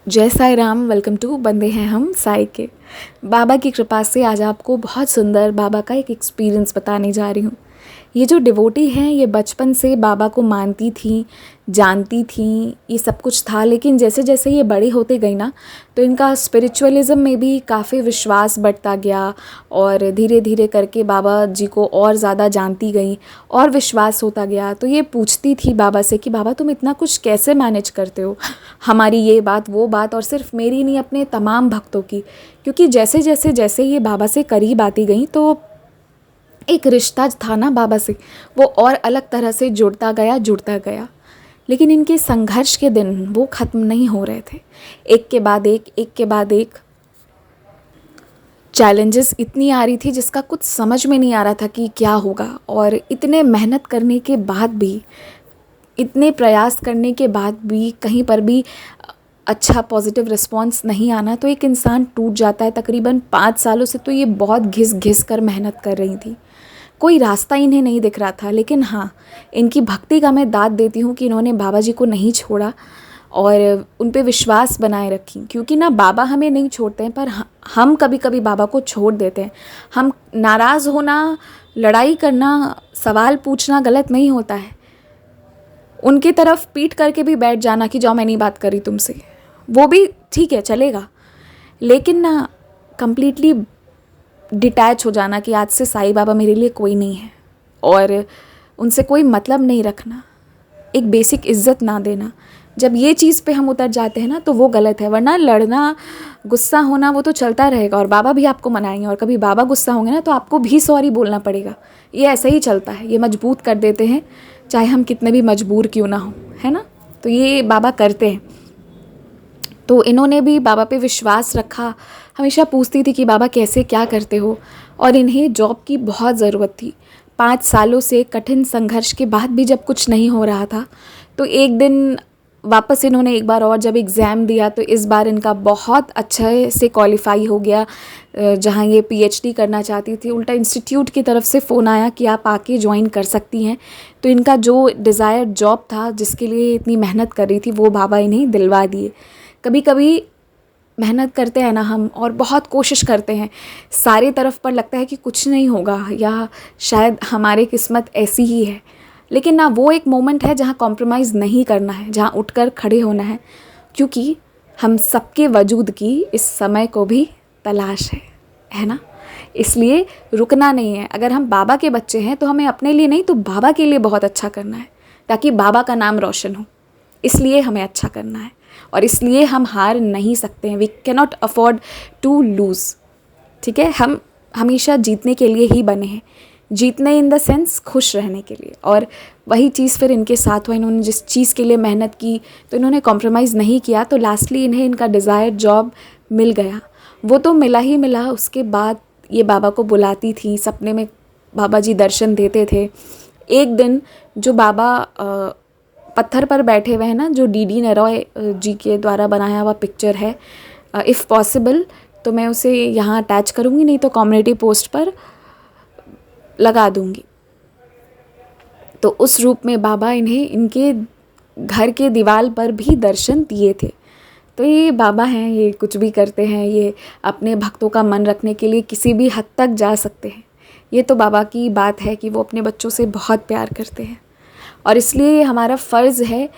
जय Sai Ram. Welcome to बंदे हैं हम साई के। बाबा की कृपा से आज आपको बहुत सुंदर बाबा का एक एक्सपीरियंस बताने जा रही हूँ। ये जो डिवोटी हैं ये बचपन से बाबा को मानती थी, जानती थी, ये सब कुछ था। लेकिन जैसे जैसे ये बड़ी होते गई ना, तो इनका स्पिरिचुअलिज़म में भी काफ़ी विश्वास बढ़ता गया और धीरे धीरे करके बाबा जी को और ज़्यादा जानती गई और विश्वास होता गया। तो ये पूछती थी बाबा से कि बाबा तुम इतना कुछ कैसे मैनेज करते हो, हमारी ये बात वो बात, और सिर्फ मेरी नहीं अपने तमाम भक्तों की। क्योंकि जैसे जैसे जैसे ये बाबा से करीब आती गई तो एक रिश्ता था ना बाबा से, वो और अलग तरह से जुड़ता गया। लेकिन इनके संघर्ष के दिन वो ख़त्म नहीं हो रहे थे। एक के बाद एक चैलेंजेस इतनी आ रही थी जिसका कुछ समझ में नहीं आ रहा था कि क्या होगा। और इतने मेहनत करने के बाद भी, इतने प्रयास करने के बाद भी कहीं पर भी अच्छा पॉजिटिव रिस्पॉन्स नहीं आना, तो एक इंसान टूट जाता है। तकरीबन 5 सालों से तो ये बहुत घिस घिस कर मेहनत कर रही थी। कोई रास्ता इन्हें नहीं दिख रहा था। लेकिन हाँ, इनकी भक्ति का मैं दाद देती हूँ कि इन्होंने बाबा जी को नहीं छोड़ा और उन पे विश्वास बनाए रखी। क्योंकि ना बाबा हमें नहीं छोड़ते हैं, पर हम कभी कभी बाबा को छोड़ देते हैं। हम नाराज़ होना, लड़ाई करना, सवाल पूछना गलत नहीं होता है। उनकी तरफ पीठ करके भी बैठ जाना कि जाओ मैं नहीं बात करी तुमसे, वो भी ठीक है, चलेगा। लेकिन ना कम्प्लीटली डिटैच हो जाना कि आज से साईं बाबा मेरे लिए कोई नहीं है और उनसे कोई मतलब नहीं रखना, एक बेसिक इज़्ज़त ना देना, जब ये चीज़ पे हम उतर जाते हैं ना तो वो गलत है। वरना लड़ना, गुस्सा होना वो तो चलता रहेगा और बाबा भी आपको मनाएंगे। और कभी बाबा गुस्सा होंगे ना तो आपको भी सॉरी बोलना पड़ेगा। ये ऐसा ही चलता है, ये मजबूत कर देते हैं चाहे हम कितने भी मजबूर क्यों ना हो, है ना। तो ये बाबा करते हैं। तो इन्होंने भी बाबा पे विश्वास रखा। हमेशा पूछती थी कि बाबा कैसे क्या करते हो। और इन्हें जॉब की बहुत ज़रूरत थी। 5 सालों से कठिन संघर्ष के बाद भी जब कुछ नहीं हो रहा था, तो एक दिन वापस इन्होंने एक बार और जब एग्ज़ाम दिया तो इस बार इनका बहुत अच्छे से क्वालिफाई हो गया। जहाँ ये पीएचडी करना चाहती थी, उल्टा इंस्टीट्यूट की तरफ से फ़ोन आया कि आप आके ज्वाइन कर सकती हैं। तो इनका जो डिज़ायर्ड जॉब था, जिसके लिए इतनी मेहनत कर रही थी, वो बाबा इन्हें दिलवा दिए। कभी कभी मेहनत करते हैं ना हम और बहुत कोशिश करते हैं, सारी तरफ पर लगता है कि कुछ नहीं होगा या शायद हमारी किस्मत ऐसी ही है। लेकिन ना वो एक मोमेंट है जहाँ कॉम्प्रोमाइज़ नहीं करना है, जहाँ उठकर खड़े होना है। क्योंकि हम सबके वजूद की इस समय को भी तलाश है ना। इसलिए रुकना नहीं है। अगर हम बाबा के बच्चे हैं तो हमें अपने लिए नहीं तो बाबा के लिए बहुत अच्छा करना है, ताकि बाबा का नाम रोशन हो। इसलिए हमें अच्छा करना है और इसलिए हम हार नहीं सकते हैं। We cannot afford to lose. ठीक है, हम हमेशा जीतने के लिए ही बने हैं। जीतने इन द सेंस खुश रहने के लिए। और वही चीज़ फिर इनके साथ हुआ। इन्होंने जिस चीज़ के लिए मेहनत की तो इन्होंने कॉम्प्रोमाइज़ नहीं किया, तो लास्टली इन्हें इनका डिज़ायर्ड जॉब मिल गया। वो तो मिला ही मिला। उसके बाद ये बाबा को बुलाती थी, सपने में बाबा जी दर्शन देते थे। एक दिन जो बाबा पत्थर पर बैठे हुए हैं ना, जो डीडी नरॉय जी के द्वारा बनाया हुआ पिक्चर है, इफ़ पॉसिबल तो मैं उसे यहाँ अटैच करूँगी, नहीं तो कम्युनिटी पोस्ट पर लगा दूँगी। तो उस रूप में बाबा इन्हें इनके घर के दीवार पर भी दर्शन दिए थे। तो ये बाबा हैं, ये कुछ भी करते हैं, ये अपने भक्तों का मन रखने के लिए किसी भी हद तक जा सकते हैं। ये तो बाबा की बात है कि वो अपने बच्चों से बहुत प्यार करते हैं। और इसलिए हमारा फ़र्ज़ है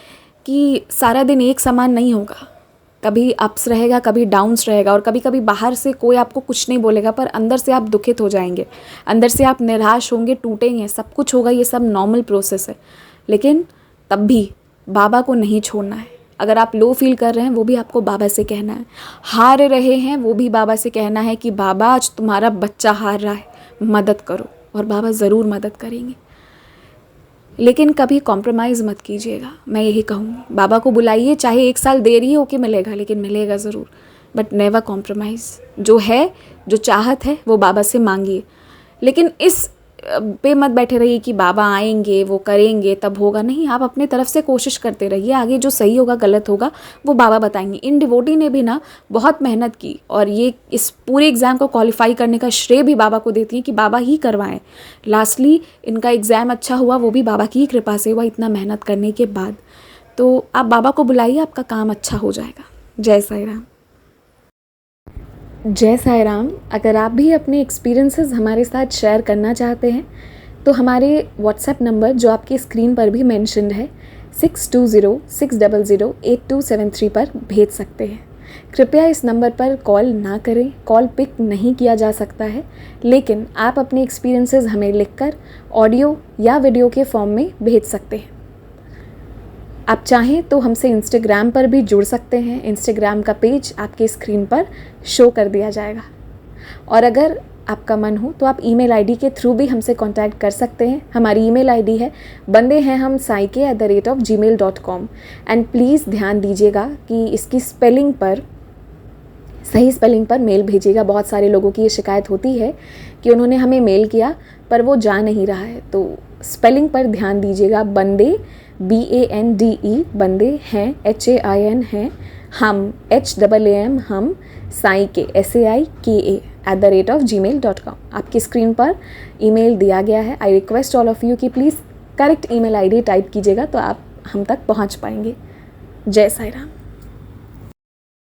कि सारा दिन एक समान नहीं होगा। कभी अप्स रहेगा, कभी डाउन्स रहेगा, और कभी कभी बाहर से कोई आपको कुछ नहीं बोलेगा पर अंदर से आप दुखित हो जाएंगे, अंदर से आप निराश होंगे, टूटेंगे, सब कुछ होगा। ये सब नॉर्मल प्रोसेस है। लेकिन तब भी बाबा को नहीं छोड़ना है। अगर आप लो फील कर रहे हैं वो भी आपको बाबा से कहना है। हार रहे हैं वो भी बाबा से कहना है कि बाबा आज तुम्हारा बच्चा हार रहा है, मदद करो। और बाबा ज़रूर मदद करेंगे। लेकिन कभी कॉम्प्रोमाइज़ मत कीजिएगा, मैं यही कहूँगी। बाबा को बुलाइए, चाहे 1 साल देरी होके मिलेगा, लेकिन मिलेगा ज़रूर। But never compromise. जो है, जो चाहत है, वो बाबा से मांगिए। लेकिन इस पे मत बैठे रहिए कि बाबा आएंगे, वो करेंगे, तब होगा। नहीं, आप अपने तरफ से कोशिश करते रहिए। आगे जो सही होगा गलत होगा वो बाबा बताएंगे। इन डिवोटी ने भी ना बहुत मेहनत की और ये इस पूरे एग्ज़ाम को क्वालिफाई करने का श्रेय भी बाबा को देती हैं कि बाबा ही करवाएं। लास्टली इनका एग्ज़ाम अच्छा हुआ, वो भी बाबा की ही कृपा से हुआ, इतना मेहनत करने के बाद। तो आप बाबा को बुलाइए, आपका काम अच्छा हो जाएगा। जय साई राम। जय साई राम। अगर आप भी अपने एक्सपीरियंसेस हमारे साथ शेयर करना चाहते हैं तो हमारे व्हाट्सएप नंबर जो आपकी स्क्रीन पर भी मेंशन्ड है 6206008273 पर भेज सकते हैं। कृपया इस नंबर पर कॉल ना करें, कॉल पिक नहीं किया जा सकता है, लेकिन आप अपने एक्सपीरियंसेस हमें लिखकर ऑडियो या वीडियो के फॉर्म में भेज सकते हैं। आप चाहें तो हमसे इंस्टाग्राम पर भी जुड़ सकते हैं। इंस्टाग्राम का पेज आपके स्क्रीन पर शो कर दिया जाएगा। और अगर आपका मन हो तो आप ईमेल आईडी के थ्रू भी हमसे कांटेक्ट कर सकते हैं। हमारी ईमेल आईडी है bandeheham@gmail.com। एंड प्लीज़ ध्यान दीजिएगा कि इसकी सही स्पेलिंग पर मेल भेजिएगा। बहुत सारे लोगों की ये शिकायत होती है कि उन्होंने हमें मेल किया पर वो जा नहीं रहा है, तो स्पेलिंग पर ध्यान दीजिएगा। बंदे BANDE बंदे हैं, HAIN हैं, हम HAAM हम, साई के SAIKA @gmail.com। आपकी स्क्रीन पर ईमेल दिया गया है। I request all of you कि please correct email ID type कीजिएगा तो आप हम तक पहुंच पाएंगे। जय साई राम।